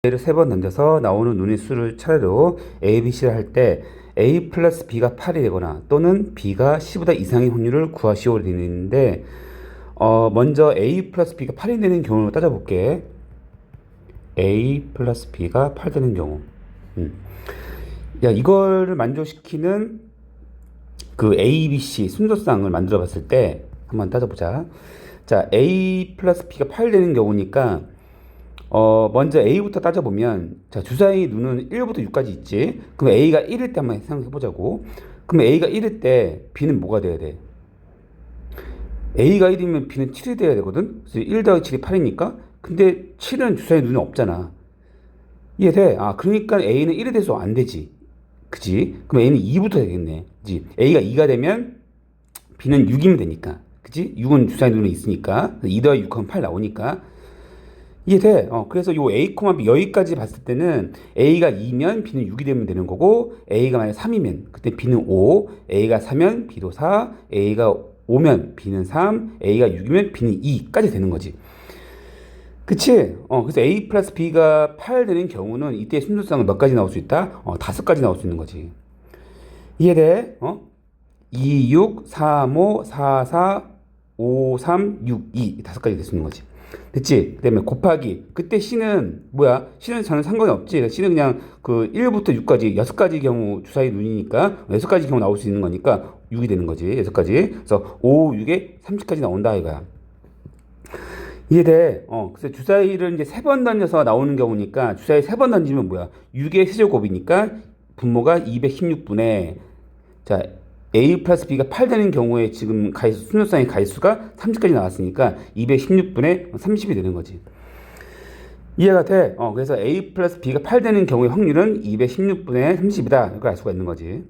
를 세 번 던져서 나오는 눈의 수를 차례로 A, B, C를 할 때 A 플러스 B가 8이 되거나 또는 B가 C보다 이상의 확률을 구하시오 되어 있는데 먼저 A 플러스 B가 8이 되는 경우를 따져볼게. A 플러스 B가 8 되는 경우. 야, 이거를 만족시키는 그 A, B, C 순서쌍을 만들어 봤을 때 한번 따져보자. 자, A 플러스 B가 8 되는 경우니까 먼저 A부터 따져보면, 자, 주사위 눈은 1부터 6까지 있지. 그럼 A가 1일 때 한번 생각해보자고. 그럼 A가 1일 때 B는 뭐가 돼야 돼? A가 1이면 B는 7이 돼야 되거든? 그래서 1 더하기 7이 8이니까? 근데 7은 주사위 눈에 없잖아. 이해돼? 아, 그러니까 A는 1이 돼서 안 되지. 그지? 그럼 A는 2부터 되겠네. 그지? A가 2가 되면 B는 6이면 되니까. 그지? 6은 주사위 눈에 있으니까. 2 더하기 6하면 8 나오니까. 이해돼? 그래서 요 A, B 여기까지 봤을 때는 A가 2면 B는 6이 되면 되는 거고, A가 만약 3이면 그때 B는 5, A가 4면 B도 4, A가 5면 B는 3, A가 6이면 B는 2까지 되는 거지. 그치? 그래서 A 플러스 B가 8 되는 경우는 이때 순서쌍은 몇 가지 나올 수 있다? 5가지 나올 수 있는 거지. 이해돼? 2, 6, 3, 5, 4, 4, 5, 3, 6, 2 5가지 될 수 있는 거지. 됐지? 그 다음에 곱하기. 그때 C는 뭐야? C는 저는 상관이 없지. C는 그냥 그 1부터 6까지 6가지 경우 주사위 눈이니까 6가지 경우 나올 수 있는 거니까 6이 되는 거지. 6가지. 그래서 5, 6에 30까지 나온다 이거야. 이해돼? 그래서 주사위를 이제 3번 던져서 나오는 경우니까 주사위 3번 던지면 뭐야? 6의 세제곱이니까 분모가 216분의 자, A 플러스 B가 8 되는 경우에 지금 가위수, 순서쌍의 가위수가 30까지 나왔으니까 216분의 30이 되는 거지. 이해가 돼? 그래서 A 플러스 B가 8 되는 경우의 확률은 216분의 30이다. 이걸 알 수가 있는 거지.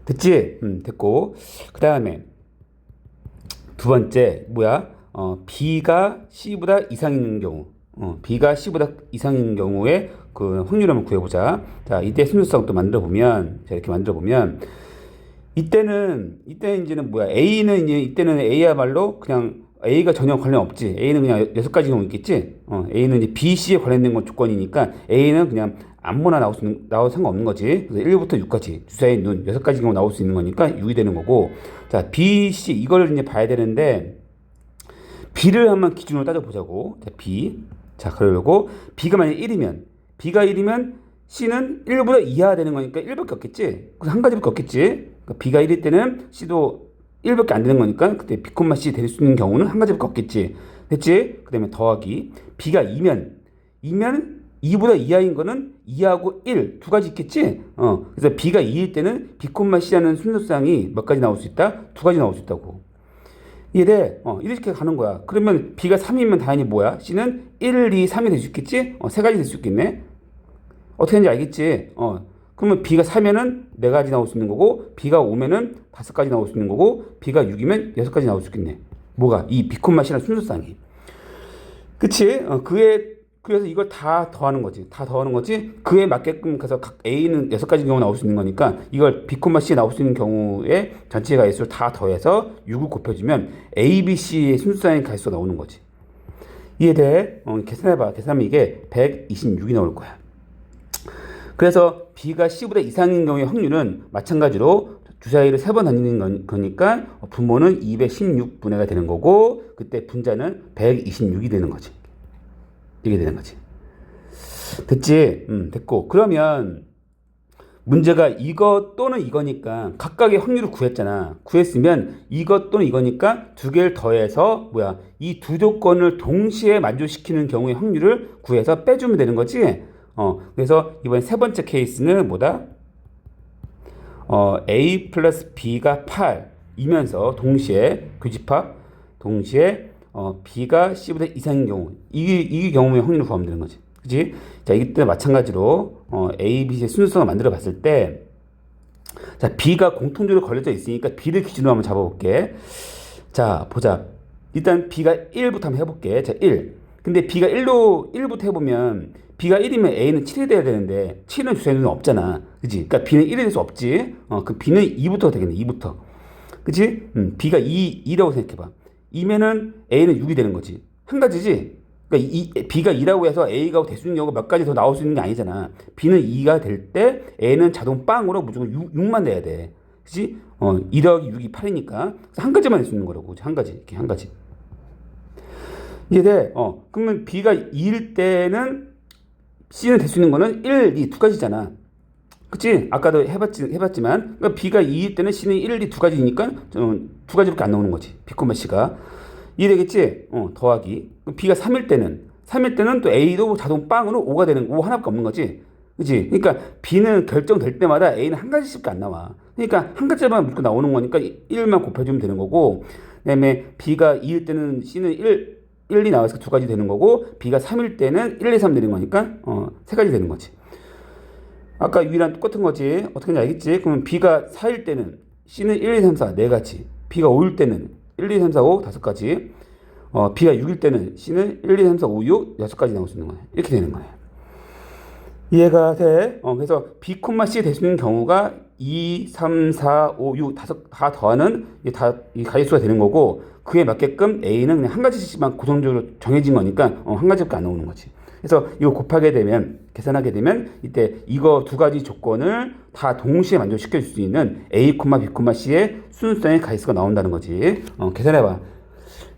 됐지? 됐고. 그 다음에 두 번째, 뭐야? B가 C보다 이상인 경우. B가 C보다 이상인 경우에 그 확률을 한번 구해보자. 자, 이때 순서쌍 또 만들어보면, 자, 이렇게 만들어보면, 이때는 이제는 뭐야? A는 이제 이때는 A야말로 그냥 A가 전혀 관련 없지. A는 그냥 6가지 경우 있겠지. A는 이제 B, C에 관련된 건 조건이니까 A는 그냥 아무나 나와도 상관없는 거지. 그래서 1부터 6까지 주사위 눈 6가지 경우 나올 수 있는 거니까 6이 되는 거고. 자, B, C 이걸 이제 봐야 되는데 B를 한번 기준으로 따져보자고. 자, B. 자, 그러고 B가 만약 1이면 B가 1이면 C는 1보다 이하 되는 거니까 1밖에 없겠지. 그래서 한 가지밖에 없겠지. 그러니까 B가 1일 때는 C도 1밖에 안 되는 거니까 그때 B, C 될 수 있는 경우는 한 가지밖에 없겠지. 됐지? 그 다음에 더하기. B가 2면 2보다 이하인 거는 2하고 1 두 가지 있겠지. 그래서 B가 2일 때는 B, C라는 순서쌍이 몇 가지 나올 수 있다? 2가지 나올 수 있다고. 이래. 이렇게 가는 거야. 그러면 B가 3이면 당연히 뭐야? C는 1, 2, 3이 될 수 있겠지? 3가지 될 수 있겠네. 어떻게 하는지 알겠지? 그러면 B가 4면은 4가지 나올 수 있는 거고, B가 5면은 5가지 나올 수 있는 거고, B가 6이면 6가지 나올 수 있겠네. 뭐가? 이 B, C라는 순서쌍이. 그치? 그래서 이걸 다 더하는 거지. 다 더하는 거지. 그에 맞게끔, 그래서 각 A는 6가지 경우 나올 수 있는 거니까, 이걸 B, C에 나올 수 있는 경우에 전체 가위수를 다 더해서 6을 곱해주면 A, B, C의 순서쌍의 가위수가 나오는 거지. 이해돼? 계산해봐. 계산하면 이게 126이 나올 거야. 그래서 B가 C보다 이상인 경우의 확률은 마찬가지로 주사위를 3번 던지는 거니까 분모는 216분의가 되는 거고 그때 분자는 126이 되는 거지. 이게 되는 거지. 됐지? 됐고. 그러면 문제가 이것 또는 이거니까 각각의 확률을 구했잖아. 구했으면 이것 또는 이거니까 두 개를 더해서 뭐야? 이 두 조건을 동시에 만족시키는 경우의 확률을 구해서 빼주면 되는 거지. 그래서 이번 세 번째 케이스는 뭐다? A 플러스 B가 8이면서 동시에 교집합 동시에 B가 C보다 이상인 경우 이 경우의 확률을 구하면 되는 거지. 그치? 자, 이때 마찬가지로 A, B, C의 순서를 만들어 봤을 때 자, B가 공통적으로 걸려져 있으니까 B를 기준으로 한번 잡아볼게. 자, 보자. 일단 B가 1부터 한번 해볼게. 자, 1. 근데 B가 1부터 해보면 B가 1이면 A는 7이 돼야 되는데 7은 주사위는 없잖아. 그치? 그러니까 B는 1이 될 수 없지. 그 B는 2부터 되겠네. 2부터. 그치? B가 2라고 생각해봐. 2면은 A는 6이 되는 거지. 한 가지지? 그러니까 B가 2라고 해서 A가 될 수 있는 경우가 몇 가지 더 나올 수 있는 게 아니잖아. B는 2가 될 때 A는 자동 빵으로 무조건 6만 내야 돼. 그치? 2 더하기 6이 8이니까 한 가지만 낼 수 있는 거라고. 한 가지. 이렇게 한 가지. 이해돼? 그러면 B가 2일 때는 C는 될 수 있는 거는 1, 2 두 가지잖아. 그치? 아까도 해봤지만 그러니까 B가 2일 때는 C는 1, 2 두 가지니까 두 가지밖에 안 나오는 거지. B, C가. 이해되겠지? 더하기. B가 3일 때는 또 A도 자동 빵으로 5가 되는 5 하나밖에 없는 거지. 그치? 그러니까 B는 결정될 때마다 A는 한 가지씩 안 나와. 그러니까 한 가지만 무조건 나오는 거니까 1만 곱해주면 되는 거고, 그 다음에 B가 2일 때는 C는 1, 2 나와서 두 가지 되는 거고, B가 3일 때는 1, 2, 3 되는 거니까 세 가지 되는 거지. 아까 U랑 똑같은 거지. 어떻게 알겠지? 그러면 B가 4일 때는 C는 1, 2, 3, 4 네 가지. B가 5일 때는 1, 2, 3, 4, 5 다섯 가지. B가 6일 때는 C는 1, 2, 3, 4, 5, 6 여섯 가지 나올 수 있는 거예요. 이렇게 되는 거예요. 이해가 돼? 그래서 B, C 될 수 있는 경우가 2, 3, 4, 5, 6 다 더하는 이 가지수가 되는 거고, 그에 맞게끔 A는 그냥 한 가지씩만 고정적으로 정해진 거니까 한 가지밖에 안 나오는 거지. 그래서 이거 곱하게 되면, 계산하게 되면 이때 이거 두 가지 조건을 다 동시에 만족시킬 수 있는 A, B, C의 순수성의 가지수가 나온다는 거지. 계산해봐.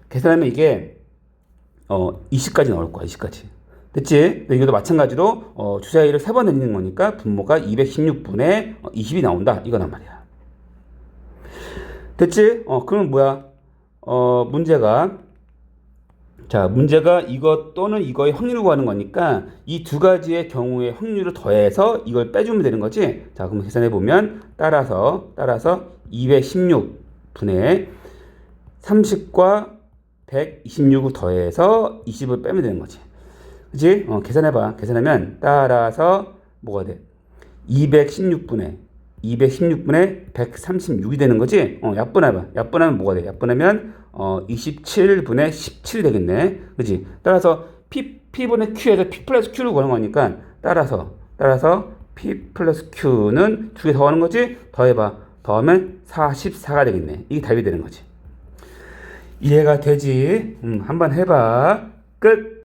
계산하면 이게 20까지 나올 거야. 20까지. 됐지? 이것도 마찬가지로 주사위를 3번 내리는 거니까 분모가 216분의 20이 나온다. 이거란 말이야. 됐지? 그러면 뭐야? 문제가 이것 또는 이거의 확률을 구하는 거니까 이 두 가지의 경우의 확률을 더해서 이걸 빼주면 되는 거지. 자, 그럼 계산해 보면 따라서 216분의 30과 126을 더해서 20을 빼면 되는 거지. 그치? 계산해봐. 계산하면 따라서 뭐가 돼? 216분의 136이 되는 거지? 약분해봐. 약분하면 뭐가 돼? 약분하면 27분의 17이 되겠네. 그치? 따라서 P분의 Q에서 P 플러스 Q를 구하는 거니까 따라서 P 플러스 Q는 두 개 더하는 거지? 더해봐. 더하면 44가 되겠네. 이게 답이 되는 거지. 이해가 되지? 한번 해봐. 끝.